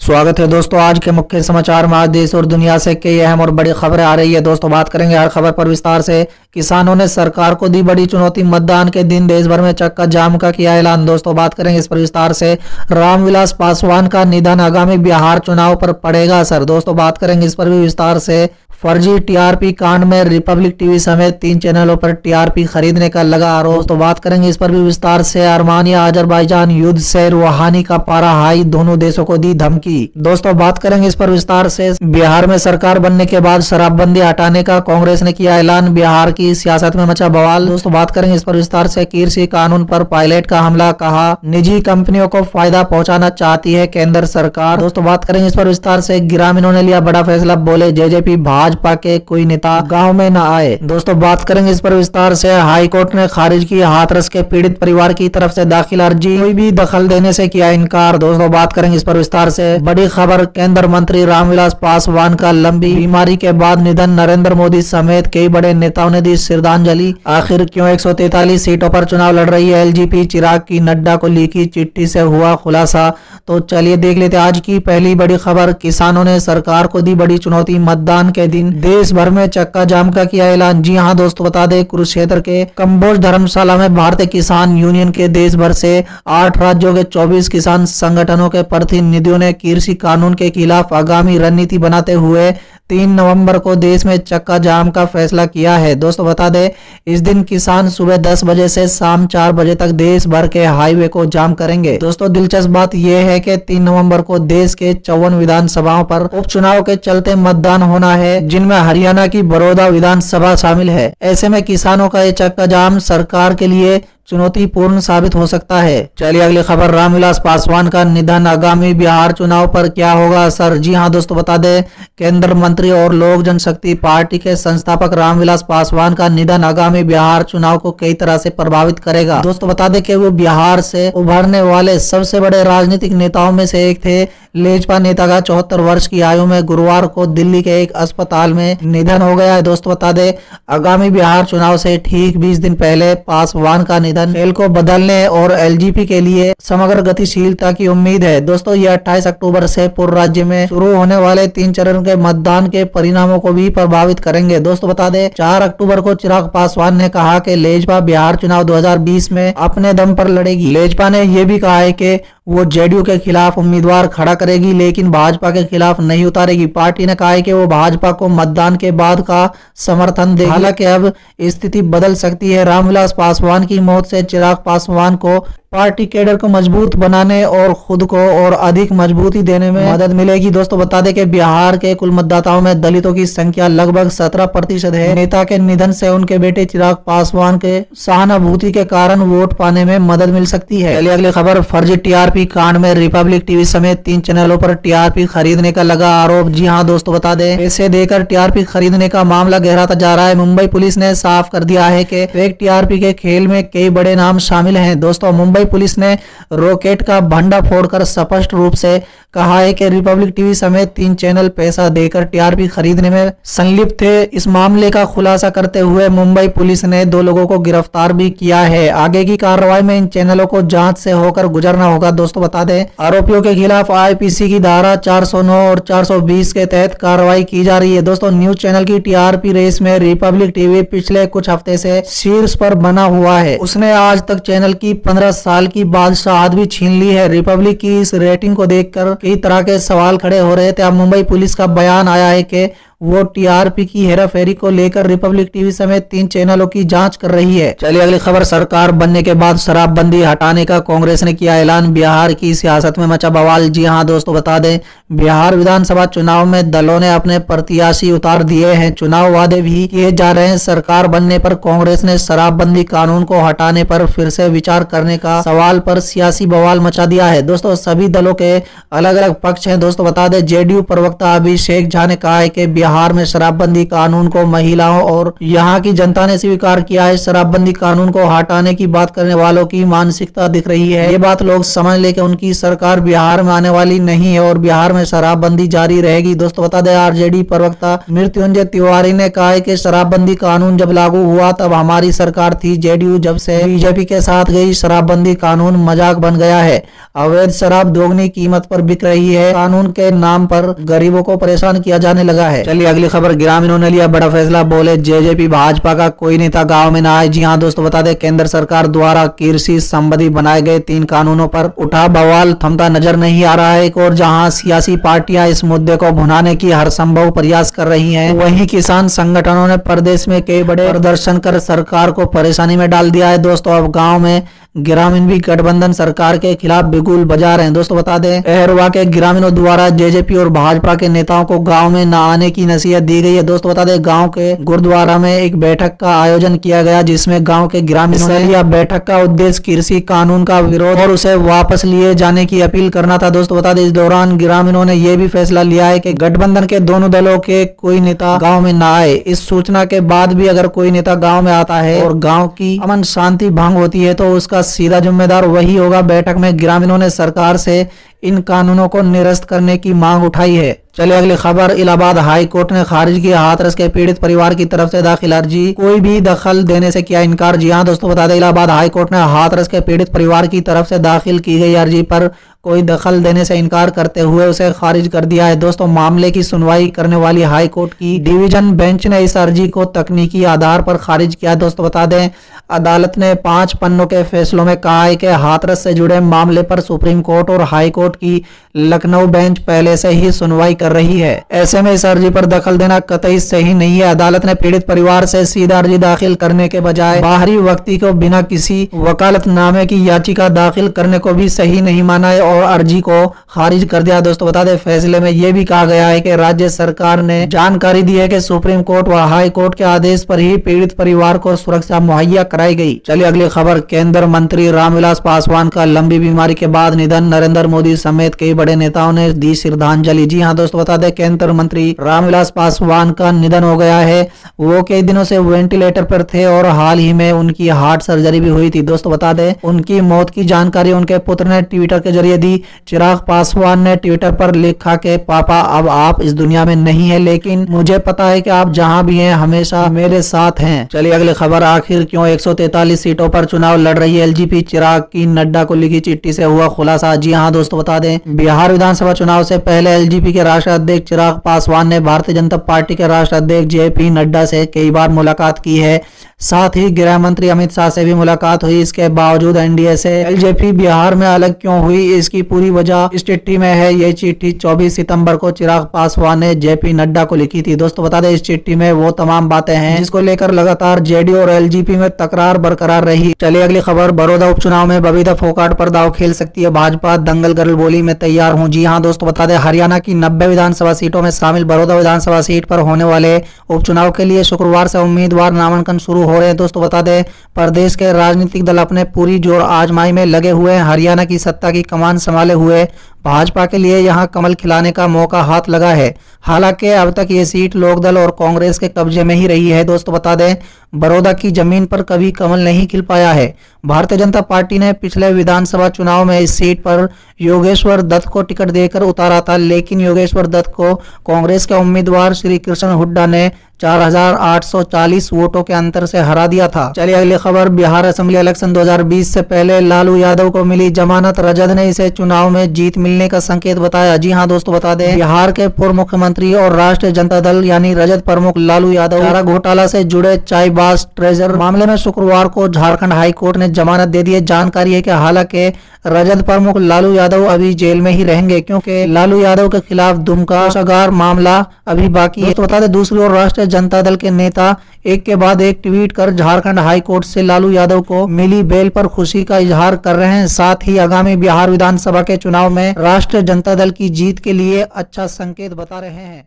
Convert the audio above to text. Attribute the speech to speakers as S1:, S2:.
S1: स्वागत है दोस्तों। आज के मुख्य समाचार में आज देश और दुनिया से कई अहम और बड़ी खबरें आ रही है। दोस्तों बात करेंगे हर खबर पर विस्तार से। किसानों ने सरकार को दी बड़ी चुनौती, मतदान के दिन देश भर में चक्का जाम का किया ऐलान। दोस्तों बात करेंगे इस पर विस्तार से। रामविलास पासवान का निधन, आगामी बिहार चुनाव पर पड़ेगा असर। दोस्तों बात करेंगे इस पर भी विस्तार से। फर्जी टीआरपी कांड में रिपब्लिक टीवी समेत 3 चैनलों पर टीआरपी खरीदने का लगा आरोप। तो बात करेंगे इस पर भी विस्तार से। आर्मानिया अजरबैजान युद्ध से रूहानी का पारा हाई, दोनों देशों को दी धमकी। दोस्तों बात करेंगे इस पर विस्तार से। बिहार में सरकार बनने के बाद शराबबंदी हटाने का कांग्रेस ने किया ऐलान, बिहार की सियासत में मचा बवाल। दोस्तों बात करेंगे इस पर विस्तार से। कृषि कानून पर पायलट का हमला, कहा निजी कंपनियों को फायदा पहुंचाना चाहती है केंद्र सरकार। दोस्तों बात करेंगे इस पर विस्तार से। ग्रामीणों ने लिया बड़ा फैसला, बोले जेजेपी भाजपा के कोई नेता गांव में न आए। दोस्तों बात करेंगे इस पर विस्तार से। हाईकोर्ट ने खारिज की हाथरस के पीड़ित परिवार की तरफ से दाखिल अर्जी, कोई भी दखल देने से किया इनकार। दोस्तों बात करेंगे इस पर विस्तार से। बड़ी खबर, केंद्र मंत्री रामविलास पासवान का लंबी बीमारी के बाद निधन, नरेंद्र मोदी समेत कई बड़े नेताओं ने दी श्रद्धांजलि। आखिर क्यों 143 सीटों पर चुनाव लड़ रही है एलजेपी, चिराग की नड्डा को लिखी चिट्ठी से हुआ खुलासा। तो चलिए देख लेते आज की पहली बड़ी खबर। किसानों ने सरकार को दी बड़ी चुनौती, मतदान के दिन देश भर में चक्का जाम का किया ऐलान। जी हां दोस्तों, बता दें कुरुक्षेत्र के कंबोज धर्मशाला में भारतीय किसान यूनियन के देश भर से 8 राज्यों के 24 किसान संगठनों के प्रतिनिधियों ने कृषि कानून के खिलाफ आगामी रणनीति बनाते हुए 3 नवंबर को देश में चक्का जाम का फैसला किया है। दोस्तों बता दें इस दिन किसान सुबह 10 बजे से शाम 4 बजे तक देश भर के हाईवे को जाम करेंगे। दोस्तों दिलचस्प बात यह है कि 3 नवंबर को देश के 54 विधानसभाओं पर उपचुनाव के चलते मतदान होना है, जिनमें हरियाणा की बड़ौदा विधानसभा शामिल है। ऐसे में किसानों का ये चक्का जाम सरकार के लिए चुनौतीपूर्ण साबित हो सकता है। चलिए अगली खबर। रामविलास पासवान का निधन, आगामी बिहार चुनाव पर क्या होगा असर। जी हां दोस्तों, बता दें केंद्र मंत्री और लोक जनशक्ति पार्टी के संस्थापक रामविलास पासवान का निधन आगामी बिहार चुनाव को कई तरह से प्रभावित करेगा। दोस्तों बता दें कि वो बिहार से उभरने वाले सबसे बड़े राजनीतिक नेताओं में से एक थे। लेजपा नेता का 74 वर्ष की आयु में गुरुवार को दिल्ली के एक अस्पताल में निधन हो गया है। दोस्तों बता दें आगामी बिहार चुनाव से ठीक 20 दिन पहले पासवान का निधन खेल को बदलने और एलजेपी के लिए समग्र गतिशीलता की उम्मीद है। दोस्तों यह 28 अक्टूबर से पूरे राज्य में शुरू होने वाले 3 चरण के मतदान के परिणामों को भी प्रभावित करेंगे। दोस्तों बता दें 4 अक्टूबर को चिराग पासवान ने कहा कि लेजपा बिहार चुनाव 2020 में अपने दम पर लड़ेगी। लेजपा ने यह भी कहा है कि वो जेडीयू के खिलाफ उम्मीदवार खड़ा करेगी, लेकिन भाजपा के खिलाफ नहीं उतारेगी। पार्टी ने कहा है कि वो भाजपा को मतदान के बाद का समर्थन देगी। हालांकि अब स्थिति बदल सकती है। रामविलास पासवान की मौत से चिराग पासवान को पार्टी कैडर को मजबूत बनाने और खुद को और अधिक मजबूती देने में मदद मिलेगी। दोस्तों बता दें कि बिहार के कुल मतदाताओं में दलितों की संख्या लगभग 17% है। नेता के निधन से उनके बेटे चिराग पासवान के सहानुभूति के कारण वोट पाने में मदद मिल सकती है। चलिए अगली खबर। फर्जी टीआरपी कांड में रिपब्लिक टीवी समेत 3 चैनलों पर टीआरपी खरीदने का लगा आरोप। जी हाँ दोस्तों, बता दें पैसे देकर टीआरपी खरीदने का मामला गहराता जा रहा है। मुंबई पुलिस ने साफ कर दिया है कि फेक टीआरपी के खेल में कई बड़े नाम शामिल हैं। दोस्तों मुंबई पुलिस ने रॉकेट का भंडा फोड़कर स्पष्ट रूप से कहा है कि रिपब्लिक टीवी समेत 3 चैनल पैसा देकर टीआरपी खरीदने में संलिप्त थे। इस मामले का खुलासा करते हुए मुंबई पुलिस ने 2 लोगों को गिरफ्तार भी किया है। आगे की कार्रवाई में इन चैनलों को जांच से होकर गुजरना होगा। दोस्तों बता दें आरोपियों के खिलाफ आईपीसी की धारा 409 और 420 के तहत कार्रवाई की जा रही है। दोस्तों न्यूज चैनल की टीआरपी रेस में रिपब्लिक टीवी पिछले कुछ हफ्ते से शीर्ष पर बना हुआ है। उसने आज तक चैनल की 15 साल की बादशाहत भी छीन ली है। रिपब्लिक की इस रेटिंग को देखकर कई तरह के सवाल खड़े हो रहे थे। अब मुंबई पुलिस का बयान आया है कि वो टीआरपी की हेराफेरी को लेकर रिपब्लिक टीवी समेत 3 चैनलों की जांच कर रही है। चलिए अगली खबर। सरकार बनने के बाद शराबबंदी हटाने का कांग्रेस ने किया ऐलान, बिहार की सियासत में मचा बवाल। जी हां दोस्तों, बता दें बिहार विधानसभा चुनाव में दलों ने अपने प्रत्याशी उतार दिए हैं। चुनाव वादे भी किए जा रहे हैं। सरकार बनने पर कांग्रेस ने शराबबंदी कानून को हटाने पर फिर से विचार करने का सवाल पर सियासी बवाल मचा दिया है। दोस्तों सभी दलों के अलग अलग पक्ष हैं। दोस्तों बता दें जेडीयू प्रवक्ता अभिषेक झा ने कहा है कि बिहार में शराबबंदी कानून को महिलाओं और यहाँ की जनता ने स्वीकार किया है। शराबबंदी कानून को हटाने की बात करने वालों की मानसिकता दिख रही है। ये बात लोग समझ ले कि उनकी सरकार बिहार में आने वाली नहीं है और बिहार में शराबबंदी जारी रहेगी। दोस्तों बता दें, आरजेडी प्रवक्ता मृत्युंजय तिवारी ने कहा है कि शराबबंदी कानून जब लागू हुआ तब हमारी सरकार थी। जेडीयू जब से बीजेपी के साथ गई, शराबबंदी कानून मजाक बन गया है। अवैध शराब दोगुनी कीमत पर बिक रही है। कानून के नाम पर गरीबों को परेशान किया जाने लगा है। चलिए अगली खबर। ग्रामीणों ने लिया बड़ा फैसला, बोले जेजेपी भाजपा का कोई नेता गांव में न आए। जी हां दोस्तों बता दें, केंद्र सरकार द्वारा कृषि संबंधी बनाए गए 3 कानूनों पर उठा बवाल थमता नजर नहीं आ रहा है। एक और जहां सियासी पार्टियां इस मुद्दे को भुनाने की हर संभव प्रयास कर रही हैं, वहीं किसान संगठनों ने प्रदेश में कई बड़े प्रदर्शन कर सरकार को परेशानी में डाल दिया है। दोस्तों अब गाँव में ग्रामीण भी गठबंधन सरकार के खिलाफ बिगुल बजा रहे हैं। दोस्तों बता दें, अहरवा के ग्रामीणों द्वारा जेजेपी और भाजपा के नेताओं को गांव में न आने की नसीहत दी गई है। दोस्तों बता दें, गांव के गुरुद्वारा में एक बैठक का आयोजन किया गया, जिसमें गांव के ग्रामीणों ने लिया। बैठक का उद्देश्य कृषि कानून का विरोध और उसे वापस लिए जाने की अपील करना था। दोस्तों बता दें, इस दौरान ग्रामीणों ने यह भी फैसला लिया है कि गठबंधन के दोनों दलों के कोई नेता गाँव में न आए। इस सूचना के बाद भी अगर कोई नेता गाँव में आता है और गाँव की अमन शांति भंग होती है तो उसका सीधा जिम्मेदार वही होगा। बैठक में ग्रामीणों ने सरकार से इन कानूनों को निरस्त करने की मांग उठाई है। चलिए अगली खबर। इलाहाबाद हाई कोर्ट ने खारिज किया हाथरस के पीड़ित परिवार की तरफ से दाखिल अर्जी, कोई भी दखल देने से किया इनकार। जी हां दोस्तों बता दें, इलाहाबाद हाई कोर्ट ने हाथरस के पीड़ित परिवार की तरफ से दाखिल की गई अर्जी पर कोई दखल देने से इनकार करते हुए उसे खारिज कर दिया है। दोस्तों मामले की सुनवाई करने वाली हाई कोर्ट की डिवीजन बेंच ने इस अर्जी को तकनीकी आधार पर खारिज किया। दोस्तों बता दें, अदालत ने 5 पन्नों के फैसलों में कहा है कि हाथरस से जुड़े मामले पर सुप्रीम कोर्ट और हाई कोर्ट की लखनऊ बेंच पहले से ही सुनवाई कर रही है। ऐसे में इस अर्जी पर दखल देना कतई सही नहीं है। अदालत ने पीड़ित परिवार से सीधा अर्जी दाखिल करने के बजाय बाहरी व्यक्ति को बिना किसी वकालतनामे की याचिका दाखिल करने को भी सही नहीं माना है और अर्जी को खारिज कर दिया। दोस्तों बता दें, फैसले में यह भी कहा गया है कि राज्य सरकार ने जानकारी दी है कि सुप्रीम कोर्ट व हाई कोर्ट के आदेश पर ही पीड़ित परिवार को सुरक्षा मुहैया कराई गई। चलिए अगली खबर। केंद्र मंत्री रामविलास पासवान का लंबी बीमारी के बाद निधन, नरेंद्र मोदी समेत कई बड़े नेताओं ने दी श्रद्धांजलि। जी हां दोस्तों बता दें, केंद्र मंत्री रामविलास पासवान का निधन हो गया है। वो कई दिनों से वेंटिलेटर पर थे और हाल ही में उनकी हार्ट सर्जरी भी हुई थी। दोस्तों बता दें, उनकी मौत की जानकारी उनके पुत्र ने ट्विटर के जरिए दी। चिराग पासवान ने ट्विटर पर लिखा कि पापा अब आप इस दुनिया में नहीं है, लेकिन मुझे पता है कि आप जहां भी हैं हमेशा मेरे साथ हैं। चलिए अगली खबर। आखिर क्यों 143 सीटों पर चुनाव लड़ रही है एलजेपी, चिराग की नड्डा को लिखी चिट्ठी से हुआ खुलासा। जी हां दोस्तों बता दें, बिहार विधानसभा चुनाव से पहले एलजेपी के राष्ट्रीय अध्यक्ष चिराग पासवान ने भारतीय जनता पार्टी के राष्ट्रीय अध्यक्ष जेपी नड्डा से कई बार मुलाकात की है। साथ ही गृह मंत्री अमित शाह से भी मुलाकात हुई। इसके बावजूद एनडीए से एलजेपी बिहार में अलग क्यों हुई, इसकी पूरी वजह इस चिट्ठी में है। ये चिट्ठी 24 सितंबर को चिराग पासवान ने जेपी नड्डा को लिखी थी। दोस्तों बता दें, इस चिट्ठी में वो तमाम बातें हैं जिसको लेकर लगातार जेडीयू और एलजेपी में तकरार बरकरार रही। चलिए अगली खबर। बड़ौदा उपचुनाव में बबीता फोगाट पर दांव खेल सकती है भाजपा, दंगल गर्ल बोली मैं तैयार हूं। जी हां दोस्तों बता दें, हरियाणा की 90 विधानसभा सीटों में शामिल बड़ौदा विधानसभा सीट पर होने वाले उपचुनाव के लिए शुक्रवार से उम्मीदवार नामांकन शुरू हो रहे हैं। दोस्तों बता दें, प्रदेश के राजनीतिक दल अपने पूरी जोर आजमाई में लगे हुए हैं। हरियाणा की सत्ता की कमान संभाले हुए भाजपा के लिए यहां कमल खिलाने का मौका हाथ लगा है। हालांकि अब तक ये सीट लोकदल और कांग्रेस के कब्जे में ही रही है। दोस्तों बता दें, बड़ौदा की जमीन पर कभी कमल नहीं खिल पाया है। भारतीय जनता पार्टी ने पिछले विधानसभा चुनाव में इस सीट पर योगेश्वर दत्त को टिकट देकर उतारा था, लेकिन योगेश्वर दत्त को कांग्रेस के उम्मीदवार श्री कृष्ण हुड्डा ने 4840 वोटों के अंतर से हरा दिया था। चलिए अगली खबर। बिहार असेंबली इलेक्शन 2020 से पहले लालू यादव को मिली जमानत, रजद ने इसे चुनाव में जीत मिलने का संकेत बताया। जी हां दोस्तों बता दें, बिहार के पूर्व मुख्यमंत्री और राष्ट्रीय जनता दल यानी रजद प्रमुख लालू यादव चारा घोटाला से जुड़े चाईबास ट्रेजर मामले में शुक्रवार को झारखंड हाई कोर्ट ने जमानत दे दी है। जानकारी है कि हालांकि रजद प्रमुख लालू यादव अभी जेल में ही रहेंगे, क्योंकि लालू यादव के खिलाफ दुमका कोषागार मामला अभी बाकी है। तो बता दें, दूसरी ओर राष्ट्रीय जनता दल के नेता एक के बाद एक ट्वीट कर झारखंड हाई कोर्ट से लालू यादव को मिली बेल पर खुशी का इजहार कर रहे हैं। साथ ही आगामी बिहार विधानसभा के चुनाव में राष्ट्रीय जनता दल की जीत के लिए अच्छा संकेत बता रहे हैं।